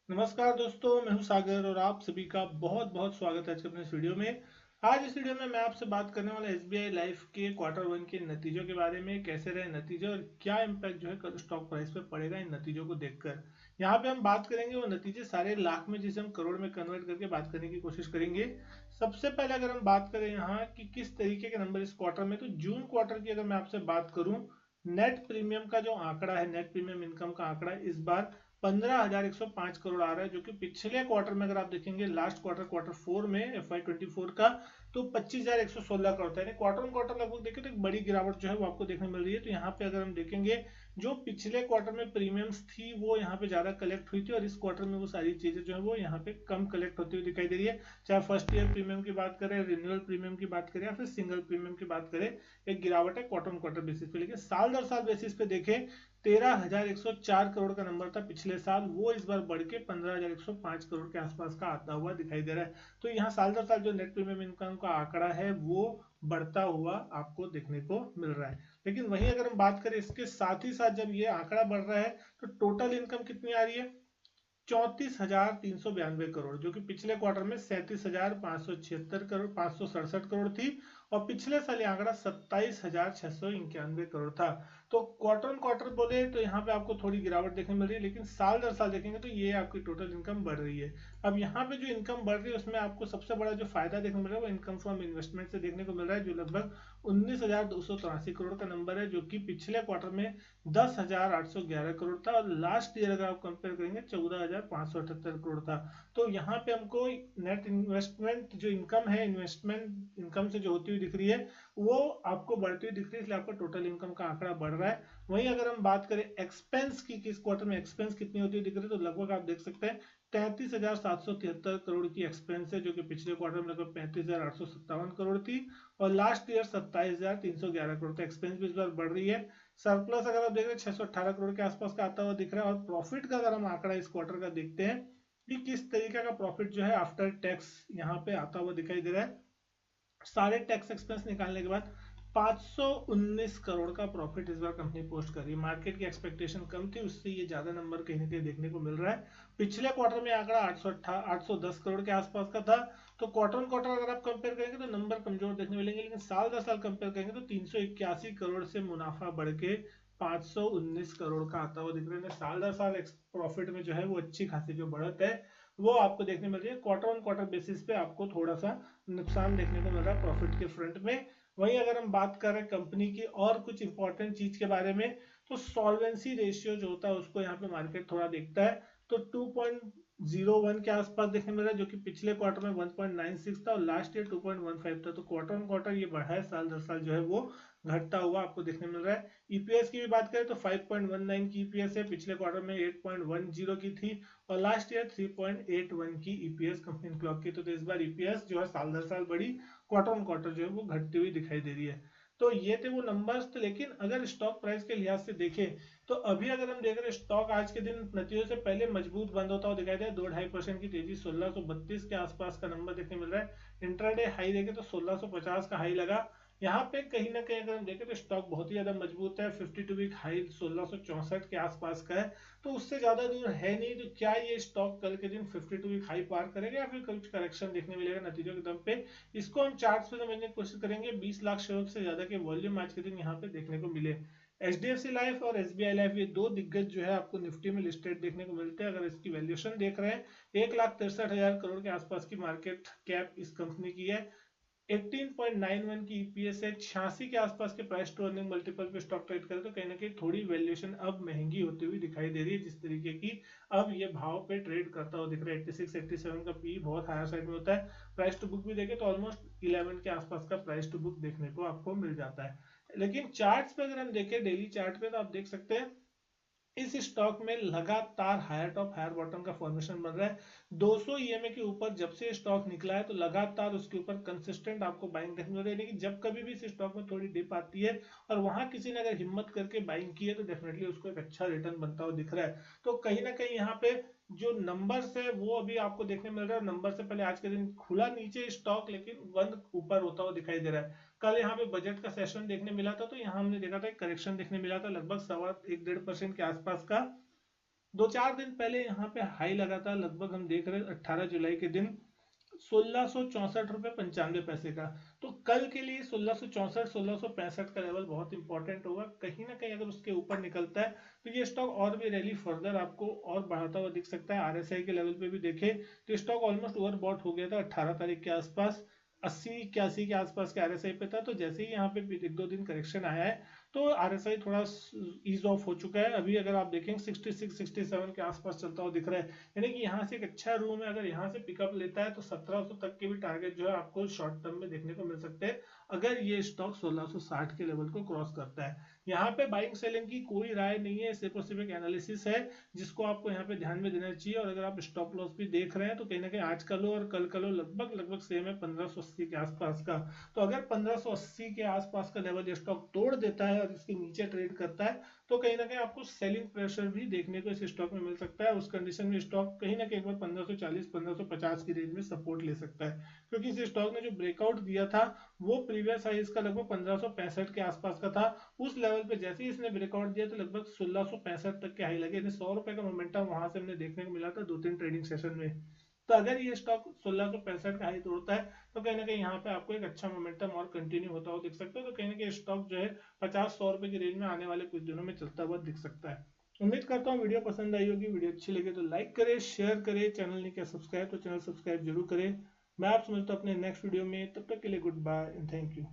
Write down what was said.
नमस्कार दोस्तों, मैं हूं सागर और आप सभी का बहुत बहुत स्वागत है आज के अपने इस वीडियो में। आज इस वीडियो में मैं आपसे बात करने वाला एसबीआई लाइफ के क्वार्टर वन के नतीजों के बारे में, कैसे रहे नतीजे और क्या इम्पैक्ट जो है कल स्टॉक प्राइस पे पड़ेगा इन नतीजों को देखकर। यहाँ पे हम बात करेंगे वो नतीजे सारे लाख में, जिसे हम करोड़ में कन्वर्ट करके बात करने की कोशिश करेंगे। सबसे पहले अगर हम बात करें यहाँ कि किस तरीके के नंबर इस क्वार्टर में, तो जून क्वार्टर की अगर मैं आपसे बात करूं, नेट प्रीमियम का जो आंकड़ा है, नेट प्रीमियम इनकम का आंकड़ा इस बार 15,105 करोड़ आ रहा है, जो कि पिछले क्वार्टर में अगर आप देखेंगे, लास्ट क्वार्टर क्वार्टर फोर में FY24 का, तो 25,116 करोड़ था। यानी क्वार्टर ऑन क्वार्टर लगभग देखें तो एक बड़ी गिरावट जो है वो आपको देखने मिल रही है। तो यहाँ पे अगर हम देखेंगे, जो पिछले क्वार्टर में प्रीमियम्स थी वो यहाँ पे ज्यादा कलेक्ट हुई थी, और इस क्वार्टर में वो सारी चीजें जो है वो यहाँ पे कम कलेक्ट होती हुई दिखाई दे रही है। चाहे फर्स्ट ईयर प्रीमियम की बात करें, रिन्यूअल प्रीमियम की बात करें, या फिर सिंगल प्रीमियम की बात करें, एक गिरावट है क्वार्टर ऑन क्वार्टर बेसिस पे। लेकिन साल दर साल बेसिस पे देखें, 13,104 करोड़ का नंबर था पिछले साल, वो इस बार बढ़ के 15,105 करोड़ के आसपास का आता हुआ दिखाई दे रहा है। तो यहाँ साल दर साल जो नेट प्रीमियम इनकम का आंकड़ा है वो बढ़ता हुआ आपको देखने को मिल रहा है। लेकिन वहीं अगर हम बात करें, इसके साथ ही साथ जब ये आंकड़ा बढ़ रहा है, तो टोटल इनकम कितनी आ रही है? 34,392 करोड़, जो कि पिछले क्वार्टर में 37,576 करोड़, 567 करोड़ थी। और पिछले साल ये आंकड़ा 27,691 करोड़ था। तो क्वार्टर ऑन क्वार्टर बोले तो यहाँ पे आपको थोड़ी गिरावट देखने मिल रही है, लेकिन साल दर साल देखेंगे तो ये आपकी टोटल इनकम बढ़ रही है। अब यहाँ पे जो इनकम बढ़ रही है उसमें आपको सबसे बड़ा जो फायदा देखने मिल रहा है वो इनकम फ्रॉम इन्वेस्टमेंट से देखने को मिल रहा है, जो लगभग 19,283 करोड़ का नंबर है, जो कि पिछले क्वार्टर में 10,811 करोड़ था, और लास्ट ईयर अगर आप कंपेयर करेंगे 14,578 करोड़ था। तो यहाँ पे हमको नेट इन्वेस्टमेंट जो इनकम है, इन्वेस्टमेंट इनकम से जो होती हुई दिख रही है, वो आपको बढ़ती हुई दिख रही है, इसलिए आपका टोटल इनकम का आंकड़ा बढ़ रहा है। वहीं अगर हम बात करें एक्सपेंस की, किस क्वार्टर में एक्सपेंस कितनी होती हुई दिख रही है, तो लगभग आप देख सकते हैं 33,773 करोड़ की एक्सपेंस है, जो कि पिछले क्वार्टर में लगभग 35,857 करोड़ थी, और लास्ट ईयर 27,311 करोड़। तो एक्सपेंस भी इस बार बढ़ रही है। सरप्लस अगर आप देख रहे हैं 618 करोड़ के आसपास का आता हुआ दिख रहा है। और प्रॉफिट का अगर हम आंकड़ा इस क्वार्टर का देखते हैं कि किस तरीके का प्रॉफिट जो है आफ्टर टैक्स यहाँ पे आता हुआ दिखाई दे रहा है, सारे टैक्स एक्सपेंस निकालने के बाद 519 करोड़ का प्रॉफिट इस बार कंपनी पोस्ट कर रही है। मार्केट की एक्सपेक्टेशन कम थी, उससे ये ज्यादा नंबर कहीं ना कहीं देखने को मिल रहा है। पिछले क्वार्टर में आंकड़ा 810 करोड़ के आसपास का था। तो क्वार्टर ऑन क्वार्टर अगर आप कंपेयर करेंगे तो नंबर कमजोर देखने मिलेंगे, लेकिन साल दर साल कंपेयर करेंगे तो 381 करोड़ से मुनाफा बढ़ के 519 करोड़ का आता हुआ दिख रहा है। साल दर साल प्रॉफिट में जो है वो अच्छी खासी जो बढ़त है वो आपको देखने मिल रही है। क्वार्टर ऑन क्वार्टर बेसिस पे आपको थोड़ा सा नुकसान देखने को मिल रहा है प्रॉफिट के फ्रंट में। वहीं अगर हम बात करें कंपनी की और कुछ इंपॉर्टेंट चीज के बारे में, तो सॉल्वेंसी रेशियो जो होता है उसको यहाँ पे मार्केट थोड़ा देखता है। तो 2.01 के आसपास देखने मिल रहा है, जो कि पिछले क्वार्टर में 1.96 था, और लास्ट ईयर 2.15 था। तो क्वार्टर ऑन क्वार्टर ये बढ़ा है, साल दर साल जो है वो घटता हुआ आपको देखने मिल रहा है। ईपीएस की भी बात करें तो 5.19 की ईपीएस है, पिछले क्वार्टर में 8.10 की थी, और लास्ट ईयर 3.81 की ईपीएस कंपनी क्लॉक की। तो इस बार ईपीएस जो है साल दर साल बड़ी, क्वार्टर ऑन क्वार्टर जो है वो घटती हुई दिखाई दे रही है। तो ये थे वो नंबर्स। तो लेकिन अगर स्टॉक प्राइस के लिहाज से देखें, तो अभी अगर हम देख रहे हैं स्टॉक आज के दिन नतीजों से पहले मजबूत बंद होता हुआ दिखाई दे, 2-2.5% की तेजी, 1632 के आसपास का नंबर देखने मिल रहा है। इंट्राडे हाई देखे तो 1650 का हाई लगा। यहाँ पे कहीं ना कहीं अगर हम देखें तो स्टॉक बहुत ही ज्यादा मजबूत है। 52 वीक हाई 1664 के आसपास का है, तो उससे ज्यादा दूर है नहीं। तो क्या ये स्टॉक कल के दिन 52 वीक हाई पार करेगा, या फिर कुछ करेक्शन देखने मिलेगा नतीजों के दम पे? इसको हम चार्ट्स पे समझने की कोशिश करेंगे। 20 लाख शेयर से ज्यादा के वॉल्यूम आज के दिन यहाँ पे देखने को मिले। एचडीएफसी लाइफ और एसबीआई लाइफ, ये दो दिग्गज जो है आपको निफ्टी में लिस्टेड देखने को मिलते हैं। अगर इसकी वैल्यूएशन देख रहे हैं, 1,63,000 करोड़ के आसपास की मार्केट कैप इस कंपनी की है। 18.91 की ईपीएस है, 86 के आसपास के प्राइस टू अर्निंग मल्टीपल पे स्टॉक ट्रेड करे, तो कहीं ना कहीं थोड़ी वैल्यूएशन अब महंगी होती हुई दिखाई दे रही है। जिस तरीके की अब ये भाव पे ट्रेड करता हुआ दिख रहा है, 86-87 का पी बहुत हायर साइड में होता है। प्राइस टू बुक भी देखे तो ऑलमोस्ट 11 के आसपास का प्राइस टू बुक देखने को आपको मिल जाता है। लेकिन चार्ट्स पे अगर हम देखें, डेली चार्ट पे, तो आप देख सकते हैं इस स्टॉक में लगातार हायर टॉप हायर बॉटम का फॉर्मेशन बन रहा है। 200 ईएमए के ऊपर जब से स्टॉक निकला है, तो लगातार उसके ऊपर कंसिस्टेंट आपको बाइंग देखने मिल रही है। लेकिन जब कभी भी इस स्टॉक में थोड़ी डिप आती है और वहां किसी ने अगर हिम्मत करके बाइंग की है, तो डेफिनेटली उसको एक अच्छा रिटर्न बनता हुआ दिख रहा है। तो कहीं ना कहीं यहाँ पे जो नंबर्स है वो अभी आपको देखने मिल रहा है। नंबर से पहले आज के दिन खुला नीचे स्टॉक, लेकिन बंद ऊपर होता हुआ दिखाई दे रहा है। कल यहाँ पे बजट का सेशन देखने मिला था, तो यहाँ हमने देखा था एक करेक्शन देखने मिला था, लगभग 1.25% के आसपास का। 2-4 दिन पहले यहाँ पे हाई लगा था, लगभग हम देख रहे हैं 18 जुलाई के दिन 1664 रुपये 95 पैसे का। तो कल के लिए 1664 1665 का लेवल बहुत इंपॉर्टेंट होगा। कहीं ना कहीं अगर उसके ऊपर निकलता है तो ये स्टॉक और भी रैली फर्दर आपको और बढ़ाता हुआ दिख सकता है। आरएसआई के लेवल पे भी देखें तो स्टॉक ऑलमोस्ट ओवरबॉट हो गया था 18 तारीख के आसपास, 80-81 के आसपास के आरएसआई पे था। तो जैसे ही यहाँ पे 1-2 दिन करेक्शन आया है तो आरएसआई थोड़ा ईज ऑफ हो चुका है। अभी अगर आप देखेंगे 66-67 के आसपास चलता हुआ दिख रहा है, यानी कि यहाँ से एक अच्छा रूम है। अगर यहाँ से पिकअप लेता है तो 1700 तक के भी टारगेट जो है आपको शॉर्ट टर्म में देखने को मिल सकते हैं, अगर ये स्टॉक 1660 के लेवल को क्रॉस करता है। यहाँ पे बाइंग सेलिंग की कोई राय नहीं है, सिर्फ और सिर्फ एक एनालिसिस है जिसको आपको यहाँ पे ध्यान में देना चाहिए। और अगर आप स्टॉप लॉस भी देख रहे हैं तो कहीं ना कहीं आज का लो और कल का लो लगभग लगभग सेम है 1580 के आसपास का। तो अगर 1580 के आसपास का लेवल ये स्टॉक तोड़ देता है और इसके नीचे ट्रेड करता है तो कहीं ना कहीं आपको सेलिंग प्रेशर भी देखने को इस स्टॉक में मिल सकता है। उस कंडीशन में स्टॉक कहीं ना कहीं एक बार 1540-1550 की रेंज में सपोर्ट ले सकता है, क्योंकि इस स्टॉक ने जो ब्रेकआउट दिया था वो प्रीवियस हाइज का लगभग 1565 के आसपास का था। उस लेवल पे जैसे ही इसने ब्रेकआउट दिया तो लगभग 1665 तक के हाई लगे, 100 रुपए का मोमेंटम वहां से हमने देखने को मिला था 2-3 ट्रेडिंग सेशन में। तो अगर ये स्टॉक 1665 का हाई तोड़ता है तो कहीं ना कहीं यहाँ पे आपको एक अच्छा मोमेंटम और कंटिन्यू होता हुआ दिख सकता है। तो कहीं ना कहीं स्टॉक जो है 50-100 रुपए की रेंज में आने वाले कुछ दिनों में चलता हुआ दिख सकता है। उम्मीद करता हूँ वीडियो पसंद आई होगी। वीडियो अच्छी लगे तो लाइक करें, शेयर करें, चैनल नहीं किया सब्सक्राइब तो चैनल सब्सक्राइब जरूर करें। मैं आपसे मिलता हूँ अपने नेक्स्ट वीडियो में, तब तक के लिए goodbye and thank you.